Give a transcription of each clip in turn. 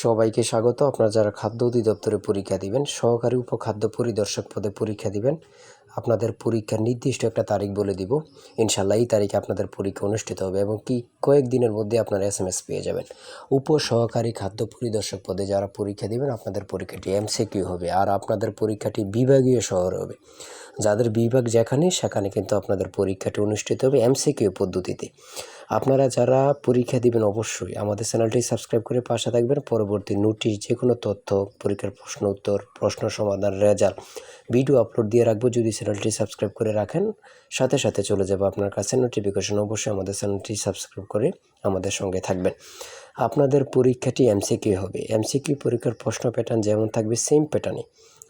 সবাইকে স্বাগত। আপনারা যারা খাদ্য অধিদপ্তরে পরীক্ষা দিবেন, সহকারী উপখাদ্য পরিদর্শক পদে পরীক্ষা দিবেন, আপনাদের পরীক্ষার নির্দিষ্ট একটা তারিখ বলে দিব। ইনশাল্লাহ এই তারিখে আপনাদের পরীক্ষা অনুষ্ঠিত হবে এবং কয়েকদিনের মধ্যে আপনারা SMS পেয়ে যাবেন। উপসহকারী খাদ্য পরিদর্শক পদে যারা পরীক্ষা দিবেন, আপনাদের পরীক্ষাটি MCQ হবে আর আপনাদের পরীক্ষাটি বিভাগীয় শহরে হবে। যাদের বিভাগ যেখানে সেখানে কিন্তু আপনাদের পরীক্ষাটি অনুষ্ঠিত হবে MCQ পদ্ধতিতে। আপনারা যারা পরীক্ষা দিবেন অবশ্যই আমাদের চ্যানেলটি সাবস্ক্রাইব করে পাশে থাকবেন। পরবর্তী নোটিশ, যে কোনো তথ্য, পরীক্ষার প্রশ্ন উত্তর, প্রশ্ন সমাধান, রেজাল্ট ভিডিও আপলোড দিয়ে রাখবো। যদি চ্যানেলটি সাবস্ক্রাইব করে রাখেন, সাথে সাথে চলে যাবে আপনার কাছে নোটিফিকেশন। অবশ্যই আমাদের চ্যানেলটি সাবস্ক্রাইব করে আমাদের সঙ্গে থাকবেন। আপনাদের পরীক্ষাটি MCQ হবে। MCQ পরীক্ষার প্রশ্ন প্যাটার্ন যেমন থাকবে সেম প্যাটার্নে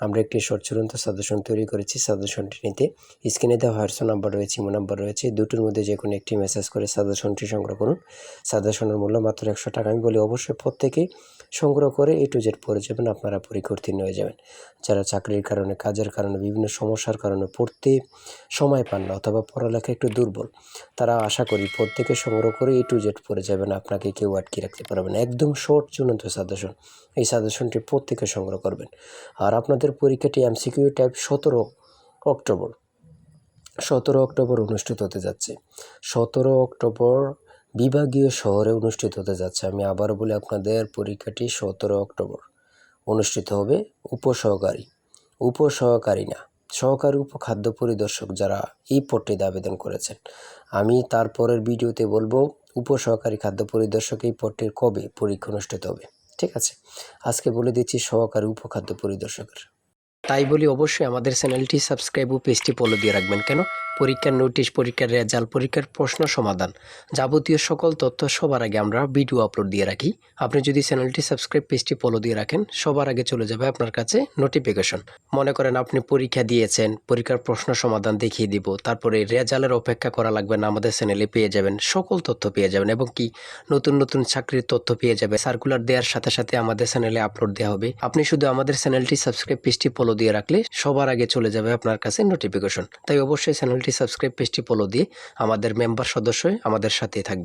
আমরা একটি শর্ট চূড়ান্ত সাজেশন তৈরি করেছি। সাজেশনটি নিতে স্ক্রিনে দেওয়া হোয়াটসঅ্যাপ নাম্বার রয়েছে, ইমো নাম্বার রয়েছে, দুটোর মধ্যে যে কোনো একটি মেসেজ করে সাজেশনটি সংগ্রহ করুন। সাজেশনের মূল্য মাত্র 100 টাকা। আমি বলি অবশ্যই প্রত্যেকেই সংগ্রহ করে A to Z পড়ে যাবেন, আপনারা পরীক্ষা উত্তীর্ণ হয়ে যাবেন। যারা চাকরির কারণে, কাজের কারণে, বিভিন্ন সমস্যার কারণে পড়তে সময় পান না অথবা পড়ালেখা একটু দুর্বল, তারা আশা করি প্রত্যেকে সংগ্রহ করে A to Z পড়ে যাবেন। আপনাকে কেউ আটকে রাখতে পারবে না। একদম শর্ট চূড়ান্ত সাজেশন। এই সাজেশনটি প্রত্যেকে সংগ্রহ করবেন। আর আপনাদের পরীক্ষাটি MCQ টাইপ 17 অক্টোবর অনুষ্ঠিত হতে যাচ্ছে। 17 অক্টোবর বিভাগীয় শহরে অনুষ্ঠিত হতে যাচ্ছে। আমি আবারও বলি, আপনাদের পরীক্ষাটি 17 অক্টোবর অনুষ্ঠিত হবে। উপসহকারী না, সহকারী উপখাদ্য পরিদর্শক যারা এই পদটিতে আবেদন করেছেন, আমি তারপরের ভিডিওতে বলবো উপসহকারী খাদ্য পরিদর্শক এই পদটির কবে পরীক্ষা অনুষ্ঠিত হবে। ঠিক আছে, আজকে বলে দিচ্ছি সহকারী উপখাদ্য পরিদর্শকের। তাই বলি অবশ্যই আমাদের চ্যানেলটি সাবস্ক্রাইব ও পেজটি ফলো দিয়ে রাখবেন। কেন? পরীক্ষার নোটিশ, পরীক্ষার রেজাল্ট, পরীক্ষার প্রশ্ন সমাধান, যাবতীয় সকল তথ্য সবার আগে আমরা ভিডিও আপলোড দিয়ে রাখি। আপনি যদি চ্যানেলটি সাবস্ক্রাইব, পেজটি ফলো দিয়ে রাখেন, সবার আগে চলে যাবে আপনার কাছে নোটিফিকেশন। মনে করেন আপনি পরীক্ষা দিয়েছেন, পরীক্ষার প্রশ্ন সমাধান দেখিয়ে দিব, তারপরে রেজাল্টের অপেক্ষা করা লাগবে না, আমাদের চ্যানেলে পেয়ে যাবেন, সকল তথ্য পেয়ে যাবেন এবং কি নতুন নতুন চাকরির তথ্য পেয়ে যাবে। সার্কুলার দেওয়ার সাথে সাথে আমাদের চ্যানেলে আপলোড দেওয়া হবে। আপনি শুধু আমাদের চ্যানেলটি সাবস্ক্রাইব, পেজটি ফলো দিয়ে রাখলে সবার আগে চলে যাবে আপনার কাছে নোটিফিকেশন। তাই অবশ্যই চ্যানেলটি সাবস্ক্রাইব, পেজটি ফলো দিয়ে আমাদের মেম্বার সদস্য হয়ে আমাদের সাথেই থাকবেন।